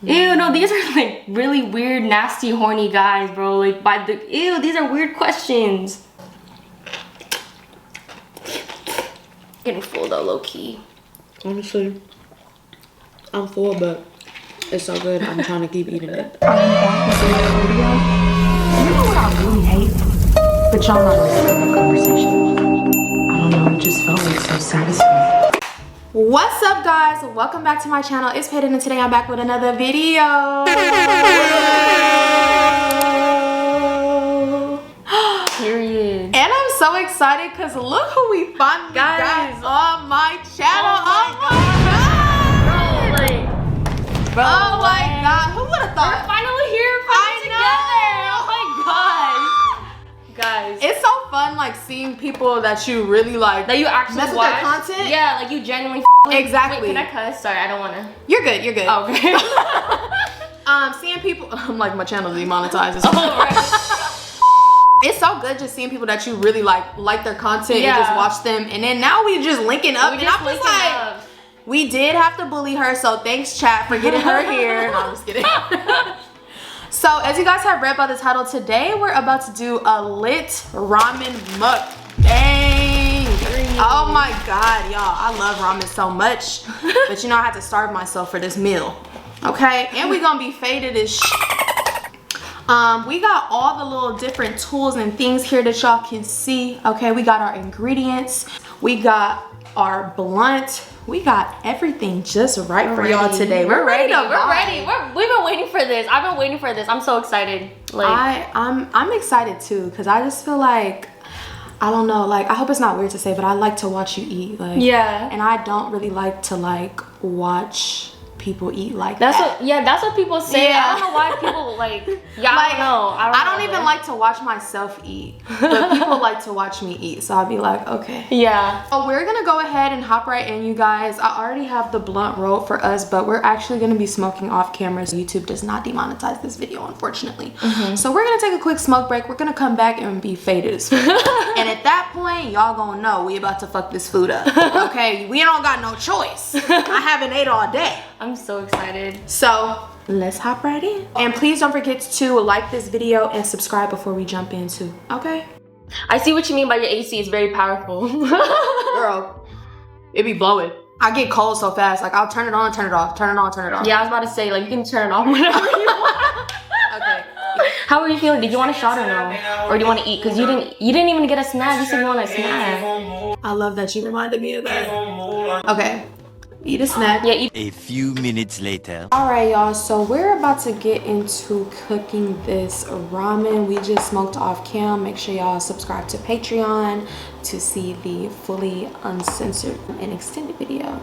Ew, no, these are like really weird, nasty, horny guys, bro. Like ew, these are weird questions. Getting full though, low key. Honestly, I'm full, but it's so good. I'm trying to keep eating it. You know what I really hate? But y'all not listening to the conversation. I don't know, it just felt like so satisfying. What's up, guys? Welcome back to my channel. It's Payton, and today I'm back with another video. Period. And I'm so excited because look who we finally got on my channel. Oh my god. Who would have thought? We're finally here together. Oh my god. Guys, it's so fun like seeing people that you really like, that you actually mess with watch their content. Yeah, like you genuinely exactly. Wait, can I cuss? Sorry, I don't want to. You're good, you're good. Okay. Seeing people, I'm like, my channel demonetized. Right. It's so good just seeing people that you really like their content and just watch them, and then now we just linking up, and I'm just like, we did have to bully her, so thanks chat for getting her here. No, I'm just kidding. So as you guys have read by the title, today we're about to do a lit ramen mukbang. Oh my god, y'all, I love ramen so much, but you know I had to starve myself for this meal. Okay, and we gonna be faded as we got all the little different tools and things here that y'all can see. Okay, we got our ingredients, we got our blunt, we got everything just right for y'all today. We're ready. We're ready. We've been waiting for this. I've been waiting for this. I'm so excited. Like I'm excited too, because I just feel like, I don't know, like I hope it's not weird to say, but I like to watch you eat. Like, yeah. And I don't really like to like watch people eat like that's that. That's what people say. Yeah. I don't know why people like, I don't know. I don't even like to watch myself eat, but people like to watch me eat, so I'll be like, okay. Yeah. So we're gonna go ahead and hop right in, you guys. I already have the blunt rolled for us, but we're actually gonna be smoking off camera, so YouTube does not demonetize this video, unfortunately. So we're gonna take a quick smoke break. We're gonna come back and be faded as fuck. And at that point, y'all gonna know we about to fuck this food up. Okay, we don't got no choice. I haven't ate all day. I'm so excited. So let's hop right in. And please don't forget to like this video and subscribe before we jump into. Okay? I see what you mean by your AC is very powerful. Girl, it be blowing. I get cold so fast. Like I'll turn it on, turn it off, turn it on, turn it off. Yeah, I was about to say, like, you can turn it off whenever you want. Okay. How are you feeling? Did you want a shot or no? Or do you want to eat? Because you didn't even get a snack. You said you want a snack. I love that you reminded me of that. Okay. Eat a snack. Yeah, eat. A few minutes later. Alright, y'all, so we're about to get into cooking this ramen. We just smoked off cam. Make sure y'all subscribe to Patreon to see the fully uncensored and extended video.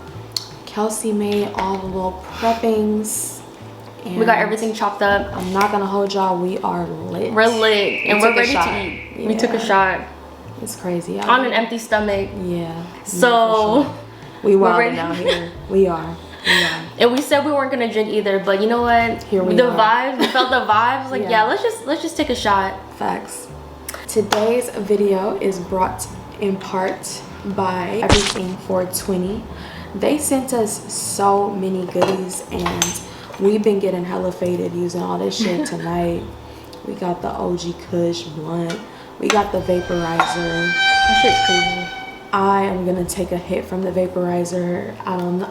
Kelsey made all the little preppings. And we got everything chopped up. I'm not gonna hold y'all, we are lit. We're lit and we're ready to eat. Yeah. We took a shot. It's crazy. On an empty stomach. Yeah. So we wilding out here. We are. And we said we weren't gonna drink either, but you know what? Here we are. Vibes, we felt the vibes. Like, yeah, let's just take a shot. Facts. Today's video is brought in part by Everything 420. They sent us so many goodies, and we've been getting hella faded using all this shit tonight. We got the OG Kush blunt. We got the vaporizer. That shit's crazy. I am gonna take a hit from the vaporizer. I don't know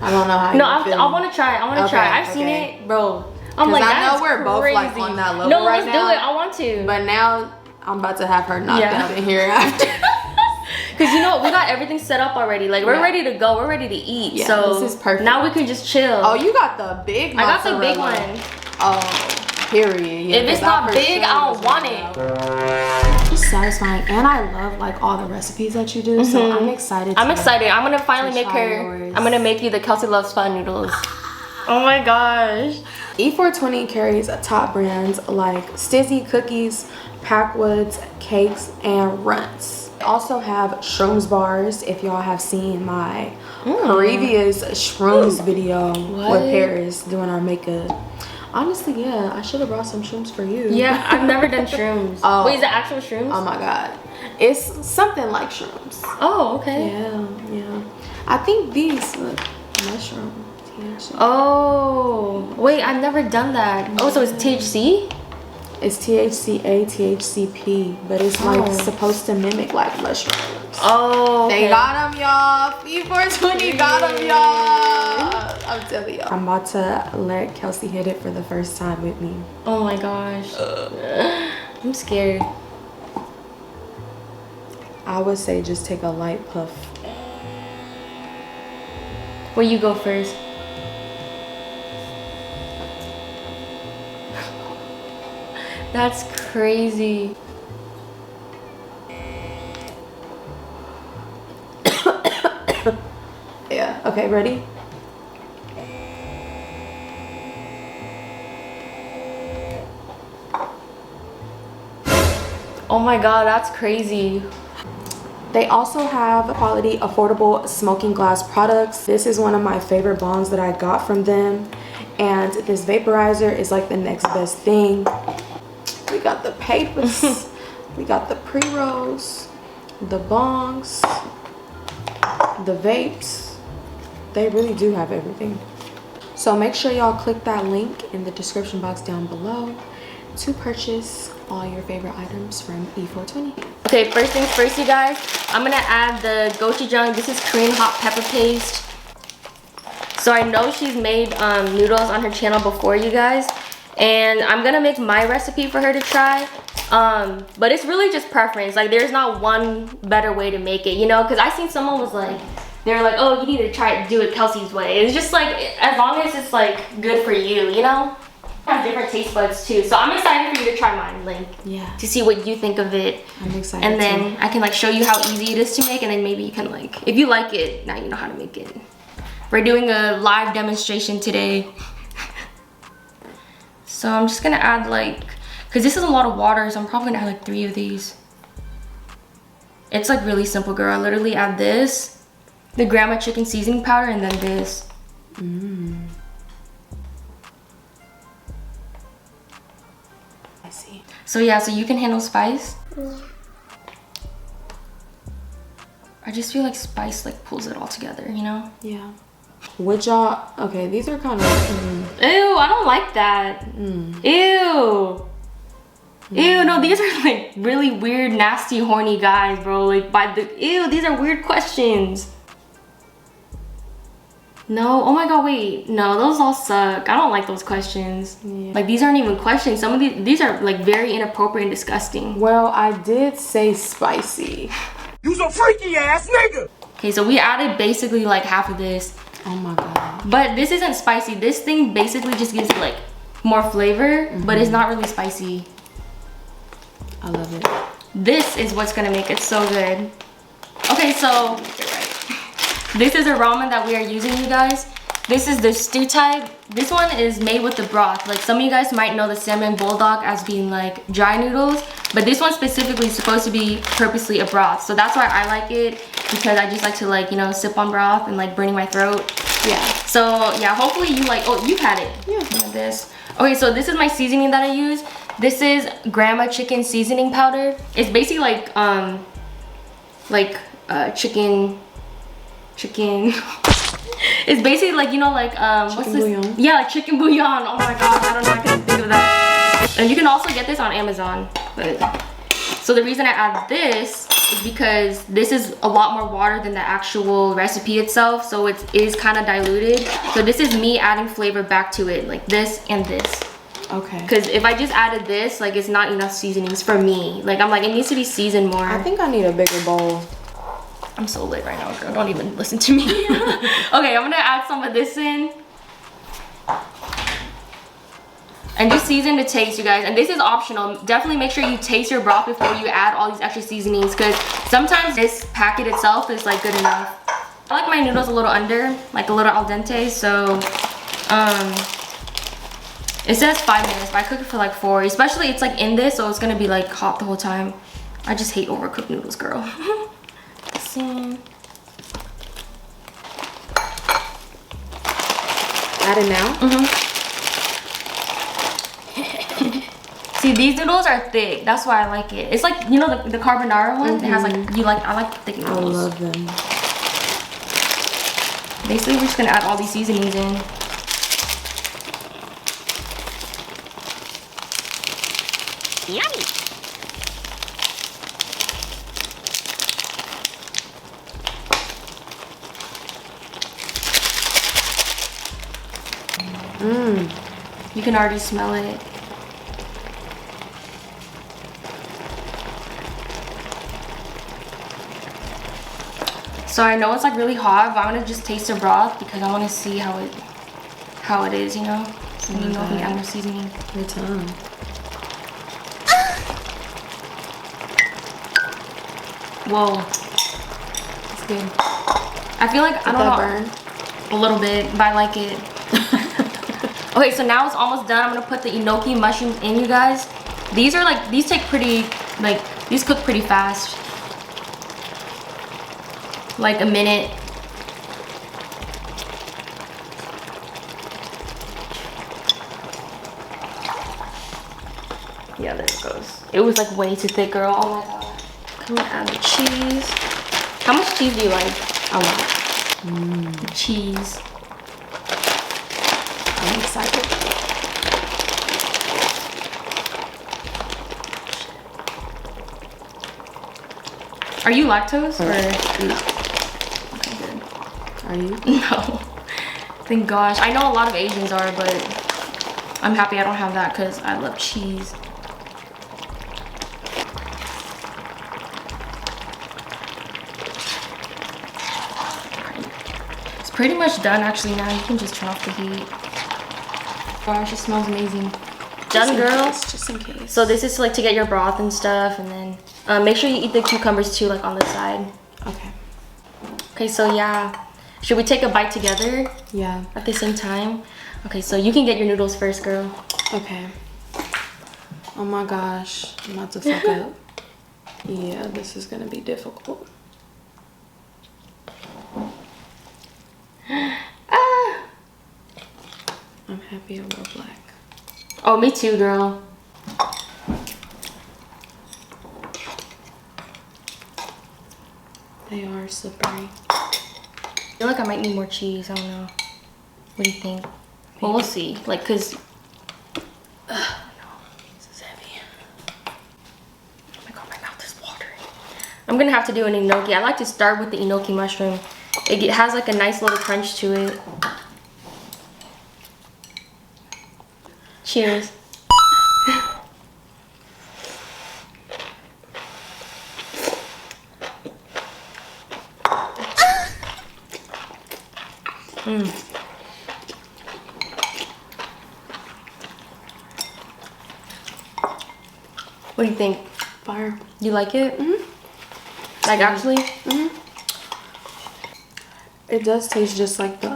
how you feel. I want to try. I've seen it, bro. I'm like, I know we're both like on that level no, right let's do it. I want to. But now I'm about to have her knocked out in here after. Cause you know we got everything set up already. Like we're ready to go. We're ready to eat. Yeah, so this is perfect. Now we can just chill. Oh, you got the big Mozarella. I got the big one. Oh, period. Yeah, if it's not big, I don't want it. It's satisfying, and I love like all the recipes that you do. So I'm excited. I'm excited. I'm gonna finally make her. Yours. I'm gonna make you the Kelsey Loves Fun noodles. Oh my gosh. E420 carries top brands like Stizzy Cookies, Packwoods, Cakes, and Runts. They also have shrooms bars. If y'all have seen my previous shrooms video with Paris doing our makeup. Honestly, yeah, I should have brought some shrooms for you. Yeah, I've never done shrooms. Oh. Wait, is it actual shrooms? Oh my god. It's something like shrooms. Oh, okay. Yeah. I think these look mushrooms. Oh, wait, I've never done that. Oh, so it's THC? It's THCA, THCP, but it's like supposed to mimic like mushrooms. Oh, okay. They got them, y'all. P420 got them, y'all. I'm telling y'all. I'm about to let Kelsey hit it for the first time with me. Oh my gosh. I'm scared. I would say just take a light puff. Well, you go first. That's crazy. Yeah, okay, ready? Oh my god, that's crazy. They also have quality, affordable smoking glass products. This is one of my favorite bongs that I got from them. And this vaporizer is like the next best thing. We got the papers, we got the pre-rolls, the bongs, the vapes. They really do have everything. So make sure y'all click that link in the description box down below to purchase all your favorite items from E420. Okay, first things first, you guys. I'm gonna add the gochujang. This is Korean hot pepper paste. So I know she's made noodles on her channel before, you guys. And I'm gonna make my recipe for her to try. But it's really just preference. Like, there's not one better way to make it, you know? Because I seen someone was like, they were like, oh, you need to try it, do it Kelsey's way. It's just like, as long as it's like good for you, you know? Have different taste buds too. So I'm excited for you to try mine, like, yeah, to see what you think of it. I'm excited. And then I can like show you how easy it is to make, and then maybe you can like, if you like it, now you know how to make it. We're doing a live demonstration today. So I'm just gonna add like, cause this is a lot of water, so I'm probably gonna add like 3 of these. It's like really simple, girl. I literally add this, the grandma chicken seasoning powder, and then this. I see. So yeah, so you can handle spice. Yeah. I just feel like spice like pulls it all together, you know? Yeah. Would y'all, okay, these are kind of, Ew, I don't like that. Ew. Ew, no, these are like really weird, nasty, horny guys, bro. Like, ew, these are weird questions. No, oh my god, wait. No, those all suck. I don't like those questions. Yeah. Like, these aren't even questions. Some of these are like very inappropriate and disgusting. well, I did say spicy. You's a freaky ass nigga! Okay, so we added basically like half of this. Oh my god. But this isn't spicy. This thing basically just gives it like more flavor, but it's not really spicy. I love it. This is what's gonna make it so good. Okay, so this is a ramen that we are using, you guys. This is the stew type. This one is made with the broth. Like, some of you guys might know the Samyang bulldog as being like dry noodles, but this one specifically is supposed to be purposely a broth. So that's why I like it, because I just like to like, you know, sip on broth and like burning my throat. Yeah. So yeah, hopefully you like, oh, you've had it. Yeah. Like this. Okay, so this is my seasoning that I use. This is grandma chicken seasoning powder. It's basically like chicken. It's basically like, you know, like what's this? Bouillon. Yeah, like chicken bouillon. Oh my god, I don't know, I couldn't think of that. And you can also get this on Amazon. But so the reason I add this is because this is a lot more water than the actual recipe itself, so it is kind of diluted. So this is me adding flavor back to it, like this and this. Okay. Because if I just added this, like, it's not enough seasonings for me. Like, I'm like, it needs to be seasoned more. I think I need a bigger bowl. I'm so lit right now, girl. Don't even listen to me. Okay, I'm gonna add some of this in. And just season to taste, you guys. And this is optional. Definitely make sure you taste your broth before you add all these extra seasonings, because sometimes this packet itself is like good enough. I like my noodles a little under, like a little al dente, so it says 5 minutes, but I cook it for like 4. Especially it's like in this, so it's gonna be like hot the whole time. I just hate overcooked noodles, girl. Add it now? See, these noodles are thick. That's why I like it. It's like, you know, the carbonara one. It has like, I like thick I noodles. love them. Basically, we're just gonna add all these seasonings in. Yummy. You can already smell it. So I know it's like really hot, but I'm gonna just taste the broth because I want to see how it is, you know. So you know, if we add more seasoning. Your tongue. Whoa, it's good. I feel like I don't know. Burn? A little bit, but I like it. Okay, so now it's almost done. I'm gonna put the enoki mushrooms in, you guys. These are like, these take pretty, like, these cook pretty fast. Like a minute. Yeah, there it goes. It was like way too thick, girl. Oh my god. I'm gonna add the cheese. How much cheese do you like? A lot. The cheese. I'm excited. Are you lactose or? No. Okay, good. Are you? No. Thank gosh. I know a lot of Asians are, but I'm happy I don't have that because I love cheese. It's pretty much done actually now. You can just turn off the heat. Gosh, it smells amazing. Done, girl. Just in case. So this is like to get your broth and stuff, and then make sure you eat the cucumbers too, like on the side. Okay. Okay, so yeah. Should we take a bite together? Yeah. At the same time? Okay, so you can get your noodles first, girl. Okay. Oh my gosh. I'm about to fuck up. Yeah, this is gonna be difficult. Ah! I'm happy I wore black. Oh, me too, girl. They are slippery. I feel like I might need more cheese. I don't know. What do you think? Well, we'll see. Like, cause. No, This is heavy. oh my god, my mouth is watering. I'm gonna have to do an enoki. I like to start with the enoki mushroom. It has like a nice little crunch to it. Cheers. What do you think? Fire. You like it? Mm-hmm. Like actually? Mm-hmm. It does taste just like the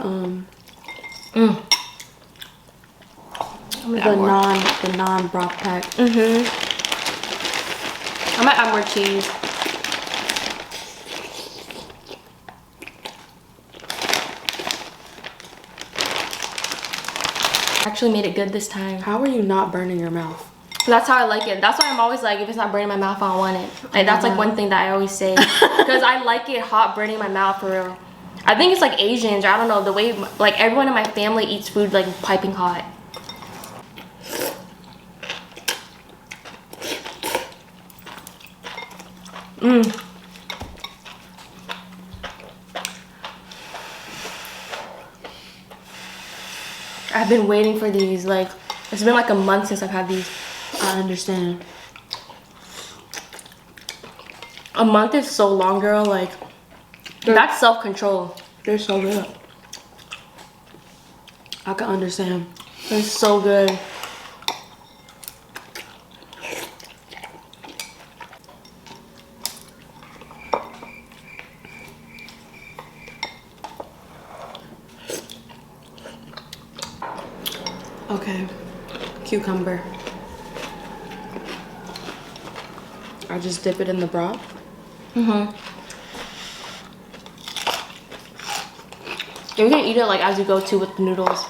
the non broth pack. Mm-hmm. I might add more cheese. Actually made it good this time. How are you not burning your mouth? That's how I like it. That's why I'm always like, if it's not burning my mouth, I don't want it. Like, that's like one thing that I always say. Because I like it hot burning my mouth for real. I think it's like Asians, or I don't know, the way like everyone in my family eats food like piping hot. I've been waiting for these. Like, it's been like a month since I've had these. I understand. A month is so long, girl. Like, that's self-control. They're so good. I can understand. They're so good. Okay. Cucumber. I just dip it in the broth. You can eat it like as you go to with the noodles,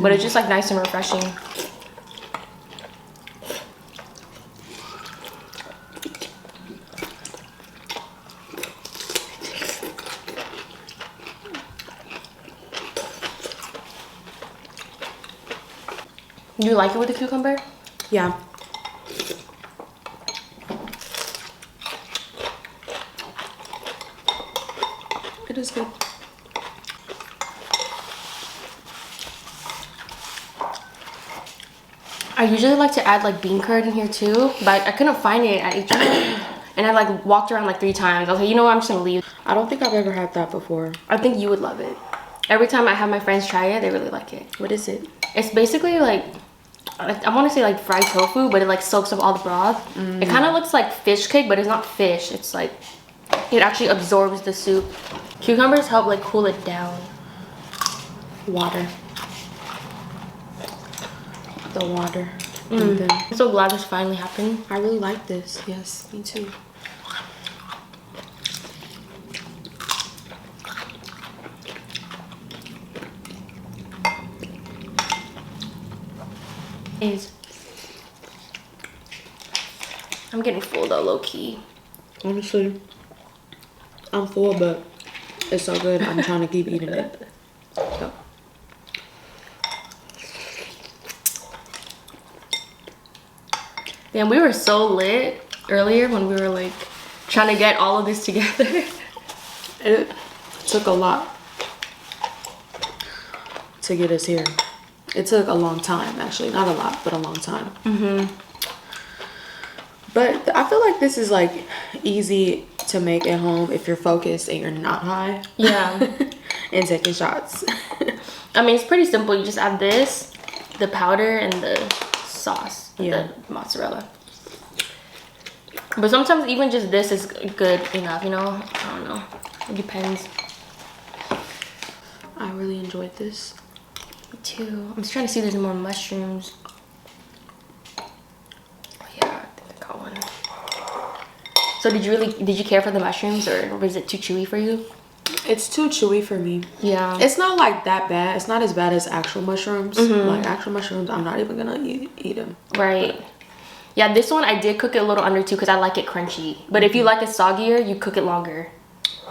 but it's just like nice and refreshing. You like it with the cucumber? Yeah. It is good. I usually like to add like bean curd in here too, but I couldn't find it at H&M. And I like walked around like 3 times. I was like, you know what, I'm just gonna leave. I don't think I've ever had that before. I think you would love it. Every time I have my friends try it, they really like it. What is it? It's basically like, I want to say like fried tofu, but it like soaks up all the broth. It kind of looks like fish cake, but it's not fish. It's like, it actually absorbs the soup. Cucumbers help like cool it down. Water. The water. I'm so glad this finally happened. I really like this. Yes, me too. I'm getting full though, low key. Honestly, I'm full, but it's so good. I'm trying to keep eating it. So. Man, we were so lit earlier when we were like trying to get all of this together. It took a lot to get us here. It took a long time, actually. Not a lot, but a long time. But I feel like this is like easy to make at home if you're focused and you're not high. Yeah. And taking shots. I mean, it's pretty simple. You just add this, the powder, and the sauce. Yeah. The mozzarella. But sometimes even just this is good enough, you know? I don't know. It depends. I really enjoyed this. Me too. I'm just trying to see if there's more mushrooms. Oh yeah, I think I got one. So did you care for the mushrooms, or was it too chewy for you? It's too chewy for me. Yeah. It's not like that bad. It's not as bad as actual mushrooms. Like actual mushrooms, I'm not even gonna eat them. Right. Yeah, this one I did cook it a little under too because I like it crunchy. But if you like it soggier, you cook it longer.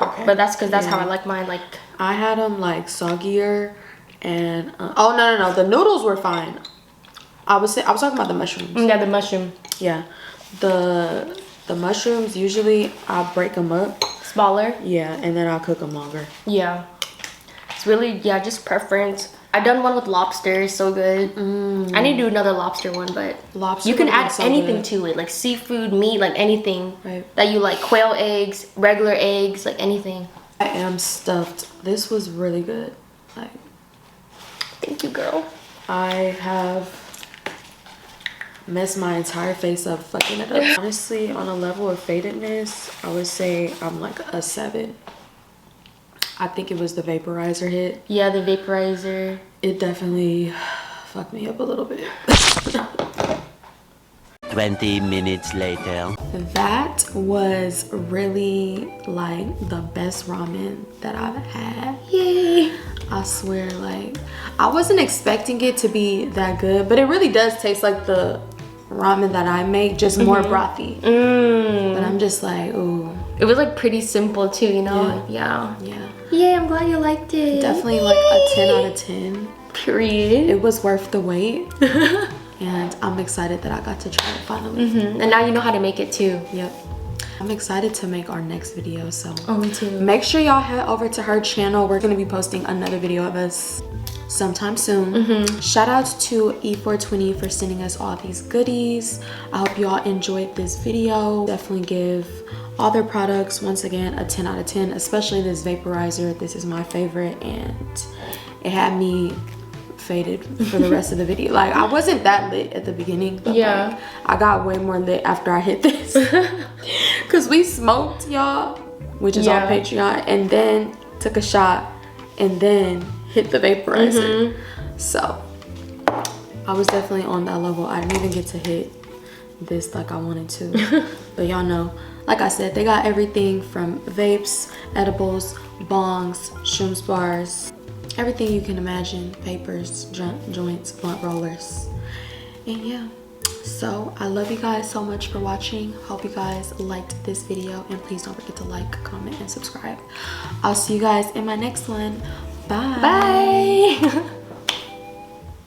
Okay. But that's because that's how I like mine. Like, I had them like soggier, and oh no, the noodles were fine. I was talking about the mushrooms. yeah, the mushroom. Yeah, the mushrooms usually I break them up. Smaller. Yeah, and then I'll cook them longer. Yeah. It's really, yeah, just preference. I done one with lobster, it's so good. I need to do another lobster one, but Lobster you can would be add so anything good. to it, like seafood, meat, like anything Right. that you like. Quail eggs, regular eggs, like anything. I am stuffed. This was really good. Like, Thank you, girl. I have messed my entire face up fucking it up. Honestly, on a level of fadedness, I would say I'm like a 7. I think it was the vaporizer hit. Yeah, the vaporizer. It definitely fucked me up a little bit. 20 minutes later. That was really like the best ramen that I've had. Yay. I swear, like, I wasn't expecting it to be that good, but it really does taste like the ramen that I make, just more brothy. But I'm just like, ooh. It was like pretty simple too, you know? Yeah. Yay, I'm glad you liked it. Definitely like a 10 out of 10. Period. It was worth the wait. And I'm excited that I got to try it finally. And now you know how to make it too. Yep. I'm excited to make our next video, so Me too. make sure y'all head over to her channel. We're gonna be posting another video of us sometime soon. Shout out to E420 for sending us all these goodies. I hope y'all enjoyed this video. Definitely give all their products, once again, a 10 out of 10, especially this vaporizer. This is my favorite, and it had me faded for the rest of the video. Like, I wasn't that lit at the beginning, but Yeah. like, I got way more lit after I hit this. Because we smoked, y'all, which is on Patreon, and then took a shot, and then hit the vaporizer. So I was definitely on that level. I didn't even get to hit this like I wanted to. But y'all know, like I said, they got everything from vapes, edibles, bongs, shrooms bars, everything you can imagine, papers, joints, blunt rollers. And yeah, so I love you guys so much for watching. Hope you guys liked this video, and please don't forget to like, comment, and subscribe. I'll see you guys in my next one. Bye. Bye.